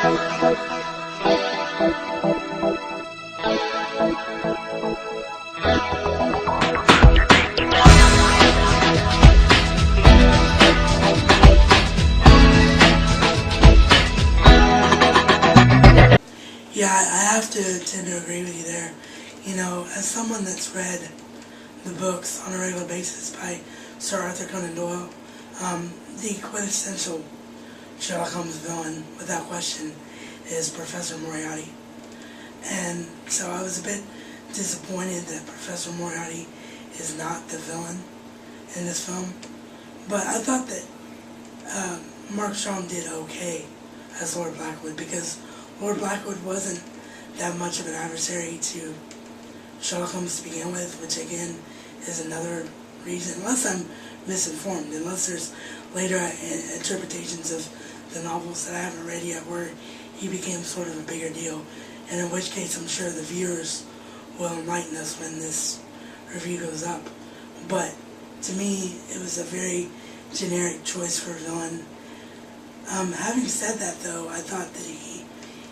Yeah, I have to tend to agree with you there. You know, as someone that's read the books on a regular basis by Sir Arthur Conan Doyle, the quintessential Sherlock Holmes villain, without question, is Professor Moriarty. And so I was a bit disappointed that Professor Moriarty is not the villain in this film. But I thought that Mark Strong did okay as Lord Blackwood, because Lord Blackwood wasn't that much of an adversary to Sherlock Holmes to begin with, which again is another reason, unless I'm misinformed, unless there's later interpretations of the novels that I haven't read yet where he became sort of a bigger deal, and in which case I'm sure the viewers will enlighten us when this review goes up. But to me, it was a very generic choice for a villain. Having said that, though, I thought that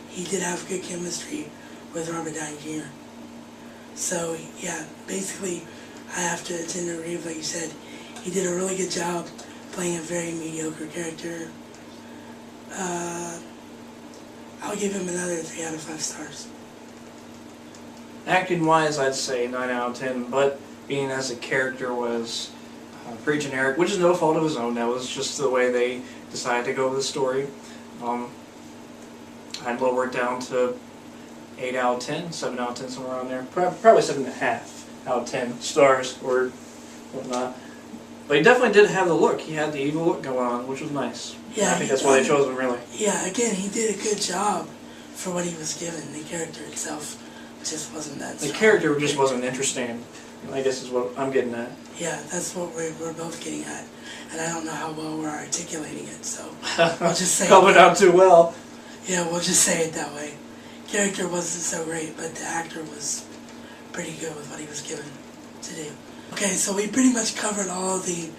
he did have good chemistry with Robert Downey Jr. So, yeah, basically, I have to tend to agree with what you said. He did a really good job playing a very mediocre character. I'll give him another 3 out of 5 stars. Acting-wise, I'd say 9 out of 10, but being as a character was pretty generic, which is no fault of his own. That was just the way they decided to go with the story. I'd lower it down to 8 out of 10, 7 out of 10, somewhere around there. Probably 7.5 out of 10 stars or whatnot. But he definitely did have the look. He had the evil look going on, which was nice. Yeah, I think that's why they chose him, really. Yeah, again, he did a good job for what he was given. The character itself just wasn't that strong. The character just wasn't interesting, I guess is what I'm getting at. Yeah, that's what we're both getting at. And I don't know how well we're articulating it, so we'll just say Probably not too well. Yeah, we'll just say it that way. Character wasn't so great, but the actor was pretty good with what he was given to do. Okay, so we pretty much covered all of the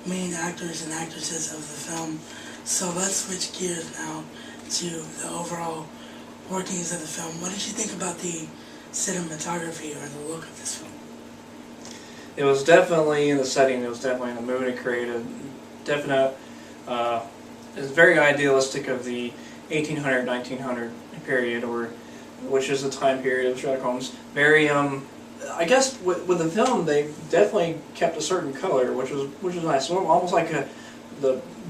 main actors and actresses of the film. So let's switch gears now to the overall workings of the film. What did you think about the cinematography or the look of this film? It was definitely in the setting, it was definitely in the mood it created. Definite, it's very idealistic of the 1800, 1900 period, or which is the time period of Sherlock Holmes. Very, I guess with the film they definitely kept a certain color, which was nice. Almost like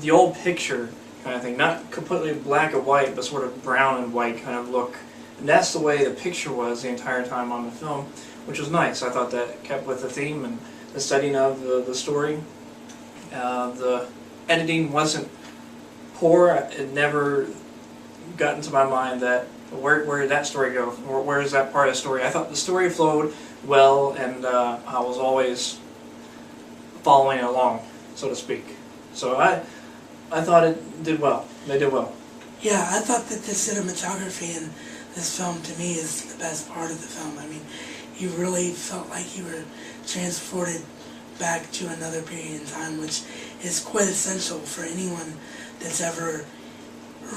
the old picture kind of thing, not completely black and white, but sort of brown and white kind of look. And that's the way the picture was the entire time on the film, which was nice. I thought that kept with the theme and the setting of the story. The editing wasn't poor. It never got into my mind that where did that story go? Or where is that part of the story? I thought the story flowed well, and I was always following along, so to speak. So I thought it did well. They did well. Yeah, I thought that the cinematography in this film, to me, is the best part of the film. I mean, you really felt like you were transported back to another period in time, which is quite essential for anyone that's ever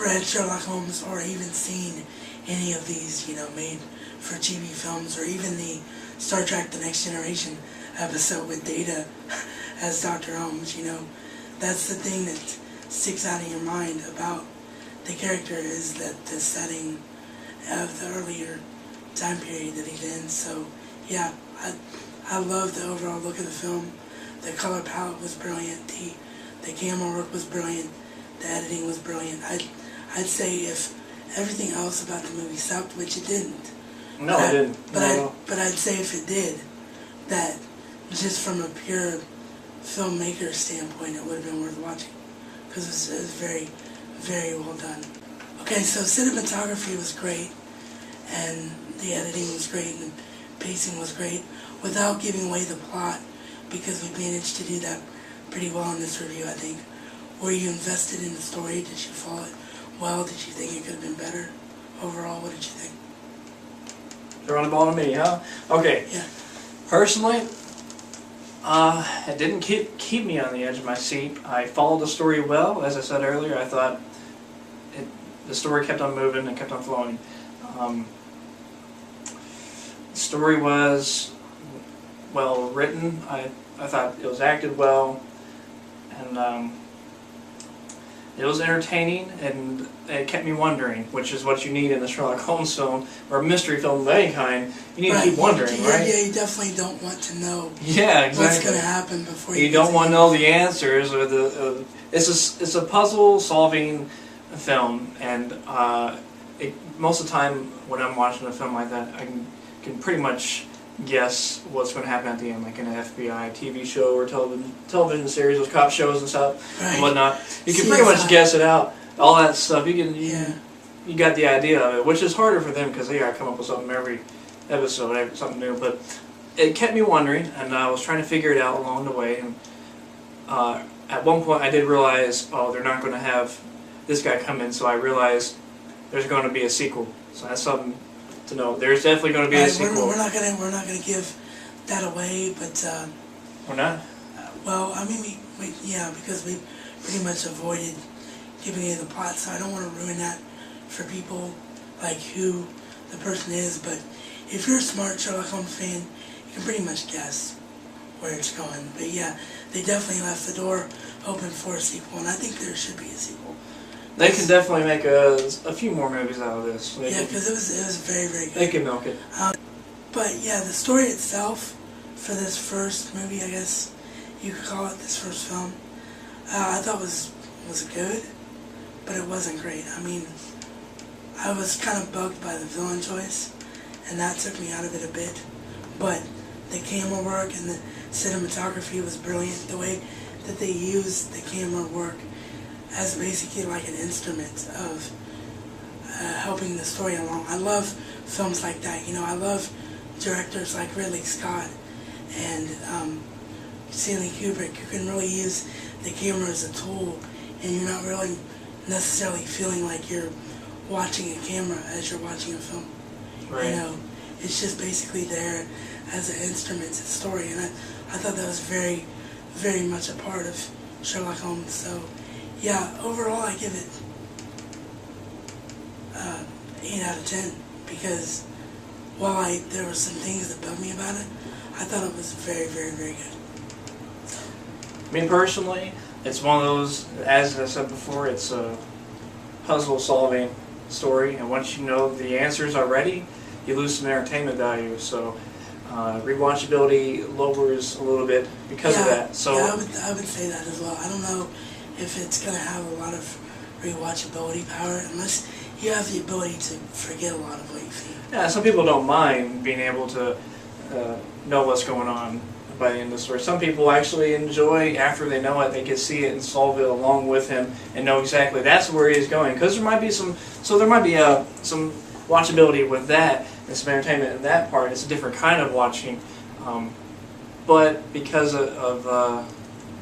read Sherlock Holmes or even seen any of these, made for TV films, or even the Star Trek The Next Generation episode with Data as Dr. Holmes. That's the thing that sticks out in your mind about the character, is that the setting of the earlier time period that he's in. So yeah, I love the overall look of the film. The color palette was brilliant, the camera work was brilliant, the editing was brilliant. I'd say if everything else about the movie sucked, which it didn't. No, it didn't. But I'd say if it did, that just from a pure filmmaker standpoint, it would have been worth watching, because it was very, very well done. Okay, so cinematography was great, and the editing was great, and pacing was great, without giving away the plot, because we managed to do that pretty well in this review, I think. Were you invested in the story? Did you follow it well? Did you think it could have been better? Overall, what did you think? Throwing the ball to me, huh? Okay. Yeah. Personally, it didn't keep me on the edge of my seat. I followed the story well. As I said earlier, I thought the story kept on moving and kept on flowing. The story was well written. I thought it was acted well, and it was entertaining, and it kept me wondering, which is what you need in a Sherlock Holmes film or a mystery film of any kind. You need to keep wondering, right? Yeah, you definitely don't want to know what's going to happen before you. You don't want to know the answers or the. It's a puzzle solving film, and most of the time when I'm watching a film like that, I can pretty much guess what's going to happen at the end, like in an FBI TV show or television series with cop shows and stuff and whatnot. You can pretty much guess it out. All that stuff, you got the idea of it, which is harder for them because they got to come up with something every episode, something new. But it kept me wondering, and I was trying to figure it out along the way. And at one point, I did realize, oh, they're not going to have this guy come in, so I realized there's going to be a sequel. So that's something to know. There's definitely going to be a sequel. We're not gonna give that away, but we're not. Well, I mean, because we pretty much avoided giving you the plot, so I don't want to ruin that for people, like who the person is. But if you're a smart Sherlock Holmes fan, you can pretty much guess where it's going. But yeah, they definitely left the door open for a sequel, and I think there should be a sequel. They can definitely make a few more movies out of this. Yeah, because it was very, very good. They can milk it. But yeah, the story itself for this first movie, I guess you could call it, this first film, I thought was good, but it wasn't great. I mean, I was kind of bugged by the villain choice, and that took me out of it a bit. But the camera work and the cinematography was brilliant. The way that they used the camera work as basically like an instrument of helping the story along. I love films like that. You know, I love directors like Ridley Scott and Stanley Kubrick, who can really use the camera as a tool, and you're not really necessarily feeling like you're watching a camera as you're watching a film. Right. You know, it's just basically there as an instrument to the story, and I thought that was very, very much a part of Sherlock Holmes. So yeah, overall I give it 8 out of 10, because while there were some things that bugged me about it, I thought it was very, very, very good. Me personally, it's one of those, as I said before, it's a puzzle solving story, and once you know the answers already, you lose some entertainment value. So rewatchability lowers a little bit because of that. So yeah, I would say that as well. I don't know if it's going to have a lot of rewatchability power unless you have the ability to forget a lot of what you've seen. Yeah, some people don't mind being able to know what's going on by the end of the story. Some people actually enjoy, after they know it, they can see it and solve it along with him and know exactly that's where he's going. Because there might be some watchability with that and some entertainment in that part. It's a different kind of watching. But because of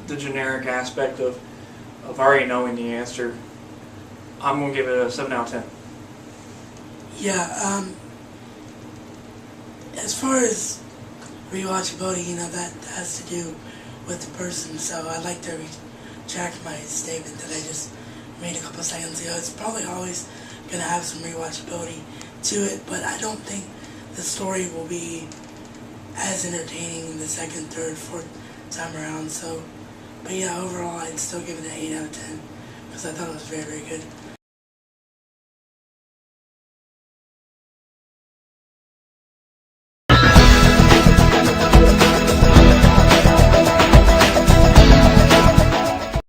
the generic aspect of already knowing the answer, I'm going to give it a 7 out of 10. Yeah, as far as rewatchability, you know, that has to do with the person, so I'd like to retract my statement that I just made a couple seconds ago. It's probably always going to have some rewatchability to it, but I don't think the story will be as entertaining the second, third, fourth time around. So, but yeah, overall I'd still give it an 8 out of 10 because I thought it was very, very good.